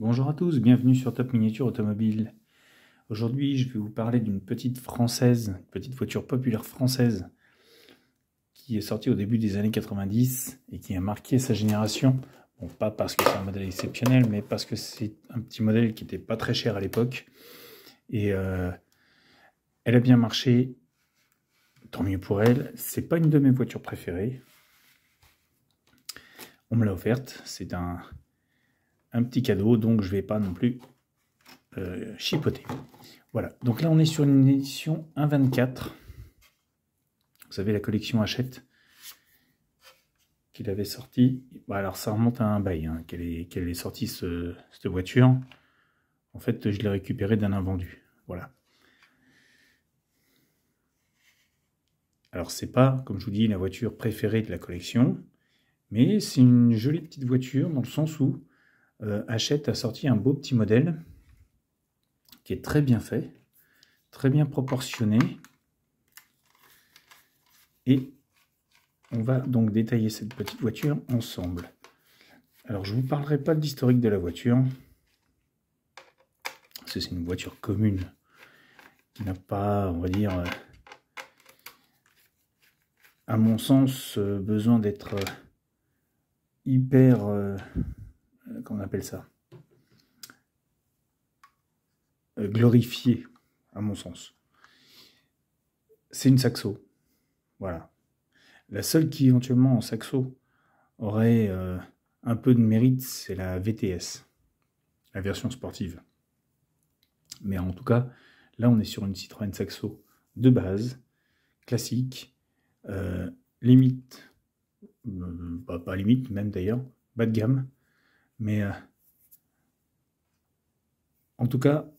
Bonjour à tous, bienvenue sur Top Miniature Automobile. Aujourd'hui, je vais vous parler d'une petite française, une petite voiture populaire française qui est sortie au début des années 90 et qui a marqué sa génération. Bon, pas parce que c'est un modèle exceptionnel, mais parce que c'est un petit modèle qui n'était pas très cher à l'époque. Et elle a bien marché, tant mieux pour elle. C'est pas une de mes voitures préférées. On me l'a offerte, c'est un petit cadeau, donc je vais pas non plus chipoter. Voilà, donc là on est sur une édition 1.24. Vous savez, la collection Hachette qu'il avait sorti. Bon, alors ça remonte à un bail hein, qu'elle est sortie cette voiture. En fait, je l'ai récupérée d'un invendu. Voilà. Alors c'est pas, comme je vous dis, la voiture préférée de la collection, mais c'est une jolie petite voiture dans le sens où Hachette a sorti un beau petit modèle qui est très bien fait, très bien proportionné. Et on va donc détailler cette petite voiture ensemble. Alors je ne vous parlerai pas de l'historique de la voiture, parce que c'est une voiture commune qui n'a pas, on va dire, à mon sens, besoin d'être hyper, comment on appelle ça, glorifiée, à mon sens. C'est une Saxo, voilà. La seule qui éventuellement en Saxo aurait un peu de mérite, c'est la VTS, la version sportive. Mais en tout cas, là on est sur une Citroën Saxo de base, classique, limite, pas limite même d'ailleurs, bas de gamme, mais en tout cas,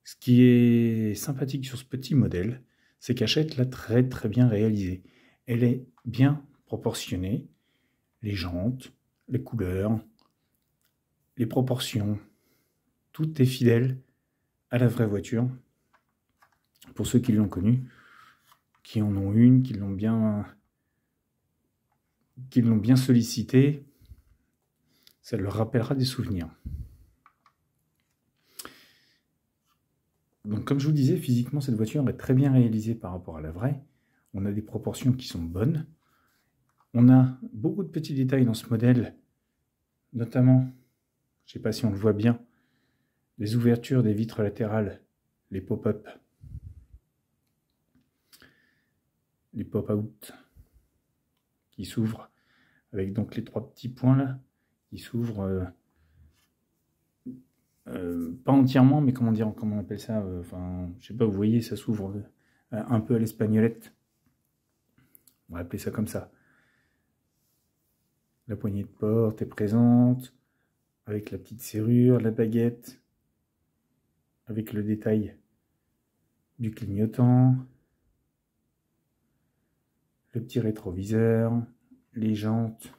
ce qui est sympathique sur ce petit modèle, c'est qu'Hachette l'a très très bien réalisé. Elle est bien proportionnée, les jantes, les couleurs, les proportions, tout est fidèle à la vraie voiture. Pour ceux qui l'ont connue, qui en ont une, qui l'ont bien sollicité, ça leur rappellera des souvenirs. Donc comme je vous disais, physiquement cette voiture est très bien réalisée par rapport à la vraie. On a des proportions qui sont bonnes. On a beaucoup de petits détails dans ce modèle, notamment, je ne sais pas si on le voit bien, les ouvertures des vitres latérales, les pop-up, les pop-out qui s'ouvrent, avec donc les trois petits points là, qui s'ouvrent pas entièrement, mais comment on appelle ça, enfin, je sais pas, vous voyez, ça s'ouvre un peu à l'espagnolette. On va appeler ça comme ça. La poignée de porte est présente, avec la petite serrure, la baguette, avec le détail du clignotant, le petit rétroviseur, les jantes.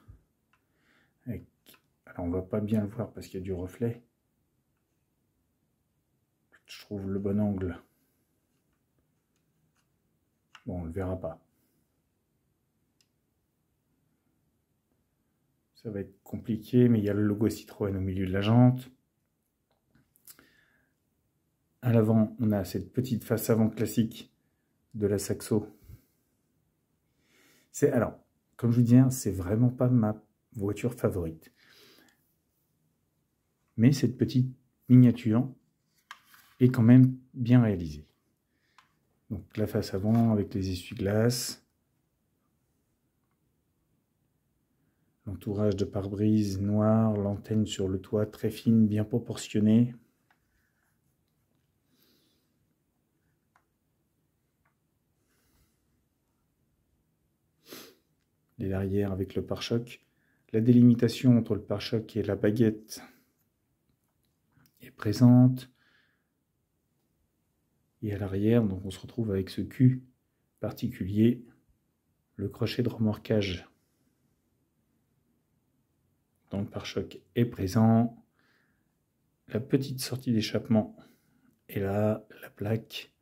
Alors on va pas bien le voir parce qu'il y a du reflet. Je trouve le bon angle. Bon, on le verra pas. Ça va être compliqué, mais il y a le logo Citroën au milieu de la jante. À l'avant, on a cette petite face avant classique de la Saxo. Alors, comme je vous dis, c'est vraiment pas ma voiture favorite. Mais cette petite miniature est quand même bien réalisée. Donc la face avant avec les essuie-glaces. L'entourage de pare-brise noir, l'antenne sur le toit très fine, bien proportionnée. Les l'arrière avec le pare-choc. La délimitation entre le pare-choc et la baguette est présente. Et à l'arrière, donc on se retrouve avec ce cul particulier, le crochet de remorquage dans le pare-choc est présent. La petite sortie d'échappement est là, la plaque,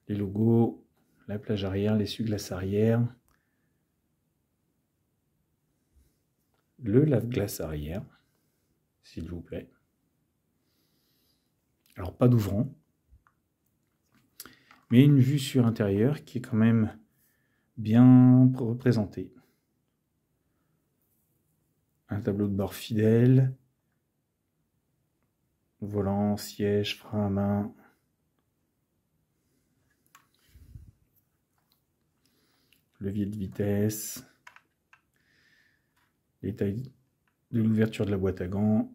les logos, la plage arrière, l'essuie-glace arrière, le lave-glace arrière, s'il vous plaît. Alors pas d'ouvrant, mais une vue sur intérieur qui est quand même bien représentée. Un tableau de bord fidèle, volant, siège, frein à main. Levier de vitesse. Les tailles de l'ouverture de la boîte à gants.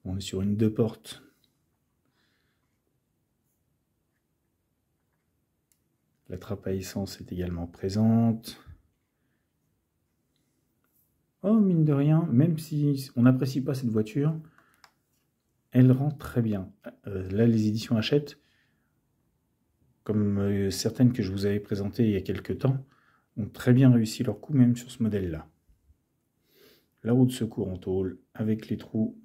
On est sur une 2 portes. La trappe à essence est également présente. Oh, mine de rien, même si on n'apprécie pas cette voiture, elle rend très bien. Là, les éditions Hachette, comme certaines que je vous avais présentées il y a quelques temps, ont très bien réussi leur coup, même sur ce modèle-là. La roue de secours en tôle, avec les trous.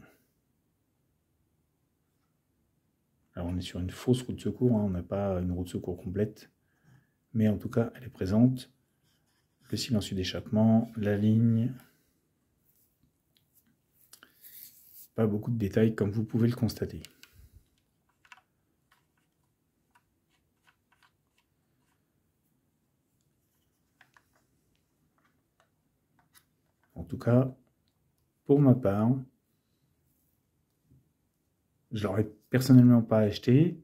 Alors, on est sur une fausse roue de secours, hein, on n'a pas une roue de secours complète. Mais en tout cas, elle est présente. Le silencieux d'échappement, la ligne. Pas beaucoup de détails, comme vous pouvez le constater. En tout cas, pour ma part, je ne l'aurais personnellement pas acheté.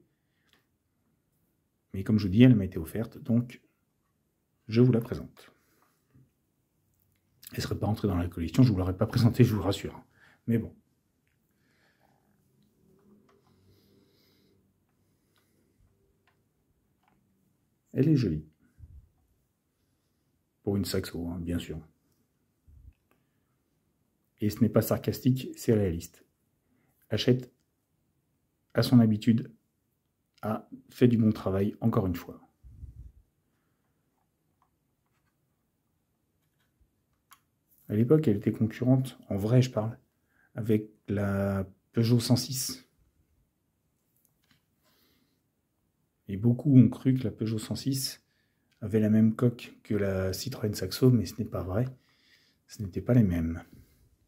Mais comme je vous dis, elle m'a été offerte, donc je vous la présente. Elle ne serait pas rentrée dans la collection, je ne vous l'aurais pas présentée, je vous rassure. Mais bon. Elle est jolie. Pour une Saxo, hein, bien sûr. Et ce n'est pas sarcastique, c'est réaliste. Hachette, à son habitude, a fait du bon travail, encore une fois. À l'époque, elle était concurrente, en vrai je parle, avec la Peugeot 106. Et beaucoup ont cru que la Peugeot 106 avait la même coque que la Citroën Saxo, mais ce n'est pas vrai. Ce n'étaient pas les mêmes.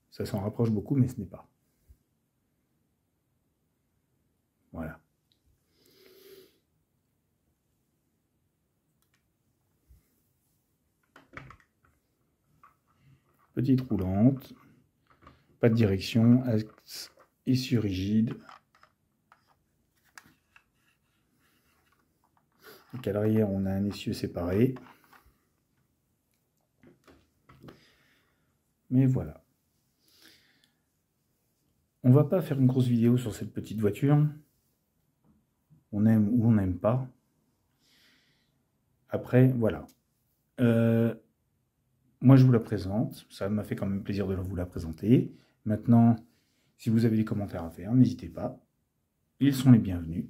Ça s'en rapproche beaucoup, mais ce n'est pas. Voilà. Petite roulante, pas de direction, axe issue rigide. Donc à l'arrière, on a un essieu séparé. Mais voilà. On va pas faire une grosse vidéo sur cette petite voiture. On aime ou on n'aime pas. Après, voilà. Moi, je vous la présente. Ça m'a fait quand même plaisir de vous la présenter. Maintenant, si vous avez des commentaires à faire, n'hésitez pas. Ils sont les bienvenus.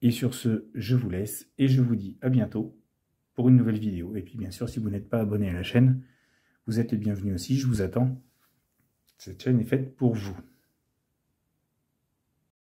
Et sur ce, je vous laisse et je vous dis à bientôt pour une nouvelle vidéo. Et puis, bien sûr, si vous n'êtes pas abonné à la chaîne, vous êtes les bienvenus aussi. Je vous attends. Cette chaîne est faite pour vous.